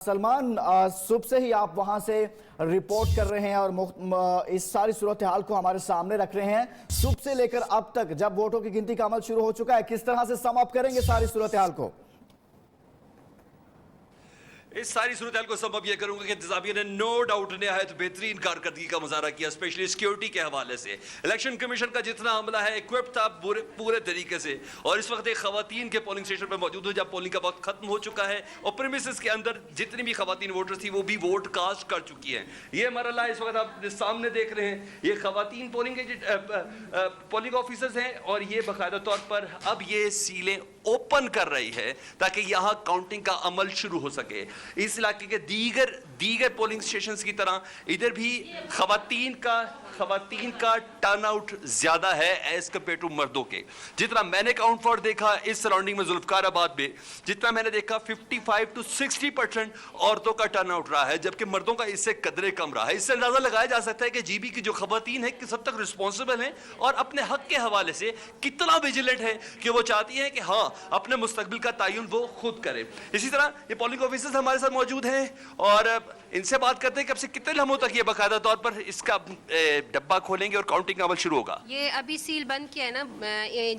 सलमान, सुबह से ही आप वहां से रिपोर्ट कर रहे हैं और इस सारी सूरत हाल को हमारे सामने रख रहे हैं। सुबह से लेकर अब तक जब वोटों की गिनती का अमल शुरू हो चुका है, किस तरह से सम अप करेंगे सारी सूरत हाल को? इस सारी सूरत हाल को सबब यह करूंगा कि इंतजामिया ने नो डाउट नहायत बेहतरीन कारकर्दगी का मुजाहरा किया, स्पेशली सिक्योरिटी के हवाले से। इलेक्शन कमीशन का जितना अमला है इक्विप था पूरे तरीके से, और इस वक्त एक खवातीन के पोलिंग स्टेशन पर मौजूद हूं जब पोलिंग का वक्त खत्म हो चुका है और प्रीमिसेस के अंदर जितनी भी खवातीन वोटर्स थी वो भी वोट कास्ट कर चुकी हैं। ये मरला इस वक्त आप सामने देख रहे हैं, ये खवातीन पोलिंग ऑफिसर्स हैं और ये बाकायदा तौर पर अब ये सीलें ओपन कर रही है ताकि यहां काउंटिंग का अमल शुरू हो सके। इस इलाके के दीगर पोलिंग स्टेशंस की तरह इधर भी खवातीन का टर्नआउट ज्यादा है एज कंपेयर टू मर्दों के। जितना मैंने काउंट फॉर देखा इस सराउंडिंग में जुल्फकाराबाद में, जितना मैंने देखा 55 to 60% औरतों का टर्नआउट रहा है, जबकि मर्दों का इससे कदरे कम रहा है। इससे अंदाजा लगाया जा सकता है कि जीबी की जो खवातीन है किस हद तक रिस्पॉन्सिबल हैं और अपने हक के हवाले से कितना विजिलेंट है कि वो चाहती हैं कि हाँ अपने मुस्तकबिल का तयन वो खुद करे। इसी तरह ये पोलिंग ऑफिसर्स हमारे साथ मौजूद हैं और इनसे बात करते हैं कि अब से कितने लम्हों तक ये बाकायदा तौर पर इसका डब्बा खोलेंगे और काउंटिंग का अमल शुरू होगा। ये अभी सील बंद किया है ना,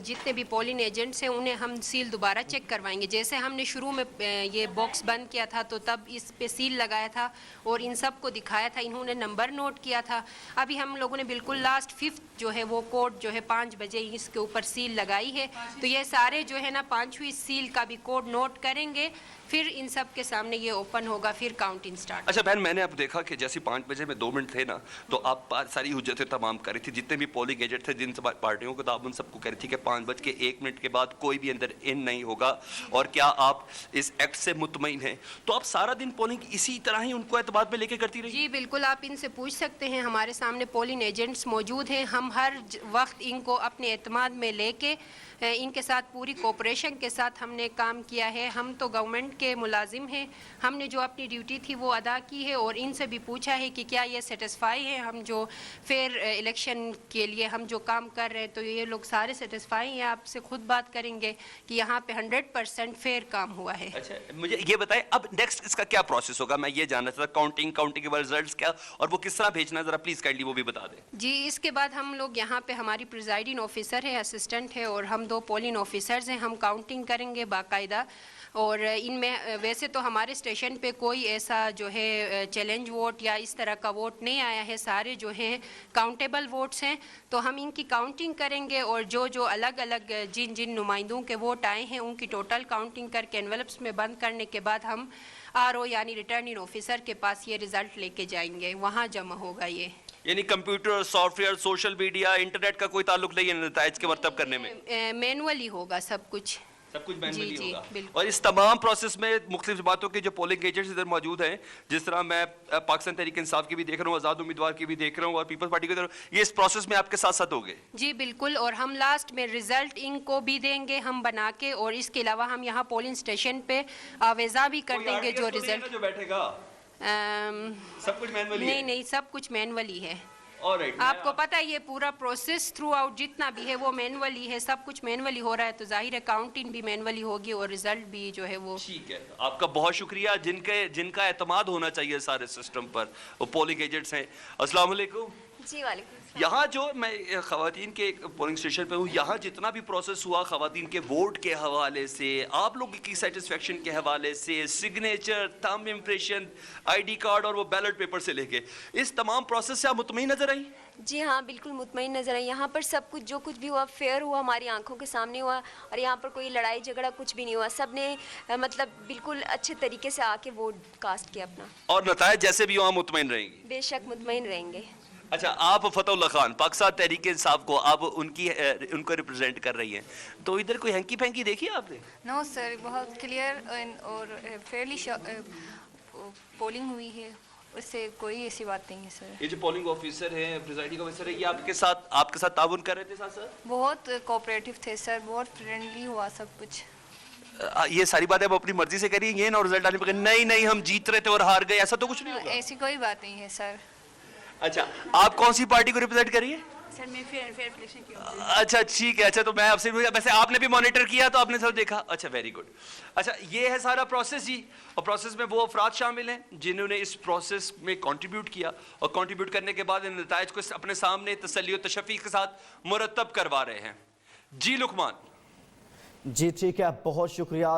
जितने भी पोलिंग एजेंट्स हैं उन्हें हम सील दोबारा चेक करवाएंगे। जैसे हमने शुरू में ये बॉक्स बंद किया था तो तब इस पे सील लगाया था और इन सब को दिखाया था, इन्होंने नंबर नोट किया था। अभी हम लोगों ने बिल्कुल लास्ट 5th जो है वो कोड जो है 5 बजे इसके ऊपर सील लगाई है, तो ये सारे जो है ना 5वीं सील का भी कोड नोट करेंगे, फिर इन सब के सामने ये ओपन होगा, फिर काउंटिंग स्टार्ट। अच्छा बहन, मैंने अब देखा कि जैसे 5 बजे में 2 मिनट थे ना तो आप सारी हुज्जतें तमाम कर रही थी, जितने भी पोलिंग एजेंट थे जिन पार्टियों को, तो आप उन सबको कह रही थी कि 5:01 के बाद कोई भी अंदर इन नहीं होगा। और क्या आप इस एक्ट से मुतमईन हैं? तो आप सारा दिन पोलिंग इसी तरह ही उनको एतमाद में लेके करती रही? जी बिल्कुल, आप इनसे पूछ सकते हैं, हमारे सामने पोलिंग एजेंट्स मौजूद हैं। हम हर वक्त इनको अपने एतमाद में लेके इनके साथ पूरी कोऑपरेशन के साथ हमने काम किया है। हम तो गवर्नमेंट के मुलाजिम हैं, हमने जो अपनी ड्यूटी थी वो अदा की है और इनसे भी पूछा है कि क्या ये सेटिस्फाई है हम जो फेयर इलेक्शन के लिए हम जो काम कर रहे हैं, तो ये लोग सारे सेटिस्फाई हैं। आपसे खुद बात करेंगे कि यहाँ पे 100% फेयर काम हुआ है। अच्छा मुझे ये बताएं, अब नेक्स्ट इसका क्या प्रोसेस होगा? मैं ये जानना चाहता, काउंटिंग के बाद रिजल्ट्स क्या और वो किस तरह भेजना, जरा प्लीज काइंडली वो भी बता दें। जी, इसके बाद हम लोग यहाँ पे हमारी प्रिजाइडिंग ऑफिसर है, असिस्टेंट है और हम 2 पोलिंग ऑफिसर्स हैं। हम काउंटिंग करेंगे बाकायदा, और इनमें वैसे तो हमारे स्टेशन पे कोई ऐसा जो है चैलेंज वोट या इस तरह का वोट नहीं आया है, सारे जो हैं काउंटेबल वोट्स हैं। तो हम इनकी काउंटिंग करेंगे और जो अलग अलग जिन नुमाइंदों के वोट आए हैं उनकी टोटल काउंटिंग करके एनवेलप्स में बंद करने के बाद हम RO यानी रिटर्निंग ऑफिसर के पास ये रिजल्ट लेके जाएंगे, वहाँ जमा होगा ये। यानी computer, software, social media, internet का कोई ताल्लुक नहीं है नताइज के मरतब करने में? मैनुअली होगा सब कुछ मैनुअली होगा। बिल्कुल। और इस तमाम प्रोसेस में मुख्तलिफ जमातों के जो पोलिंग एजेंट्स इधर मौजूद हैं, जिस तरह मैं पाकिस्तान तहरीक इंसाफ की भी देख रहा हूँ, आज़ाद उम्मीदवार की भी देख रहा हूँ और पीपल्स पार्टी की देख रहा हूँ, ये इस प्रोसेस में आपके साथ साथ होंगे? जी बिल्कुल, और हम लास्ट में रिजल्ट इनको भी देंगे हम बना के, और इसके अलावा हम यहाँ पोलिंग स्टेशन पे आवेजा भी कर देंगे जो रिजल्ट जो बैठेगा। सब कुछ मैनुअली? नहीं, सब कुछ मैनुअली है। Alright, आपको पता है ये पूरा प्रोसेस थ्रू आउट जितना भी है वो मैनुअली है, सब कुछ मैनुअली हो रहा है, तो जाहिर है काउंटिंग भी मैनुअली होगी और रिजल्ट भी जो है वो। ठीक है, आपका बहुत शुक्रिया। जिनका एतमाद होना चाहिए सारे सिस्टम पर वो पोलिंग एजेंट्स हैं। अस्सलाम वालेकुम। जी वालेकुम। यहाँ जो मैं खवातीन के पोलिंग स्टेशन पे हूँ, यहाँ जितना भी प्रोसेस हुआ खवातीन के वोट के हवाले से, आप लोगों की सेटिस्फेक्शन के हवाले से, signature, thumb impression, ID card और वो बैलेट पेपर से लेके इस तमाम प्रोसेस से आप मुतमईन नजर आई? जी हाँ, बिल्कुल मुतमईन नजर आई। यहाँ पर सब कुछ जो कुछ भी हुआ फेयर हुआ, हमारी आंखों के सामने हुआ, और यहाँ पर कोई लड़ाई झगड़ा कुछ भी नहीं हुआ। सब ने मतलब बिल्कुल अच्छे तरीके से आके वोट कास्ट किया अपना, और नताइज जैसे भी वहाँ मुतमईन रहेंगी? बेशक मुतमईन रहेंगे। अच्छा, आप फतहुल्लाह खान पाकिस्तान तहरीक इंसाफ को आप उनको रिप्रेजेंट कर रही हैं, तो इधर कोई हैंकी फैंकी देखी आपने? नो सर, बहुत क्लियर और फेयरली पोलिंग हुई है, उससे कोई ऐसी बात नहीं है सर। ये जो पोलिंग ऑफिसर है, प्रिजाइडिंग ऑफिसर है, ये आपके साथ ताउन कर रहे थे साथ? बहुत कोऑपरेटिव थे सर, बहुत फ्रेंडली हुआ सब कुछ। ये सारी बातें आप अपनी मर्जी से करिए, ये ना रिजल्ट आने पर नहीं हम जीत रहे थे और हार गए, ऐसा तो कुछ नहीं होगा? ऐसी कोई बात नहीं है सर। अच्छा, आप कौन सी पार्टी को रिप्रेजेंट करिए? सर मैं फेयर इलेक्शन की अच्छा ठीक है। अच्छा तो मैं आपसे वैसे आपने भी मॉनिटर किया तो आपने सब देखा। अच्छा वेरी गुड। अच्छा ये है सारा प्रोसेस जी, और प्रोसेस में वो अफराद शामिल हैं जिन्होंने इस प्रोसेस में कंट्रीब्यूट किया और कंट्रीब्यूट करने के बाद इन नताइज को अपने सामने तसल्ली और तशफ़ी के साथ मुरतब करवा रहे हैं। जी लुकमान। जी ठीक है, बहुत शुक्रिया।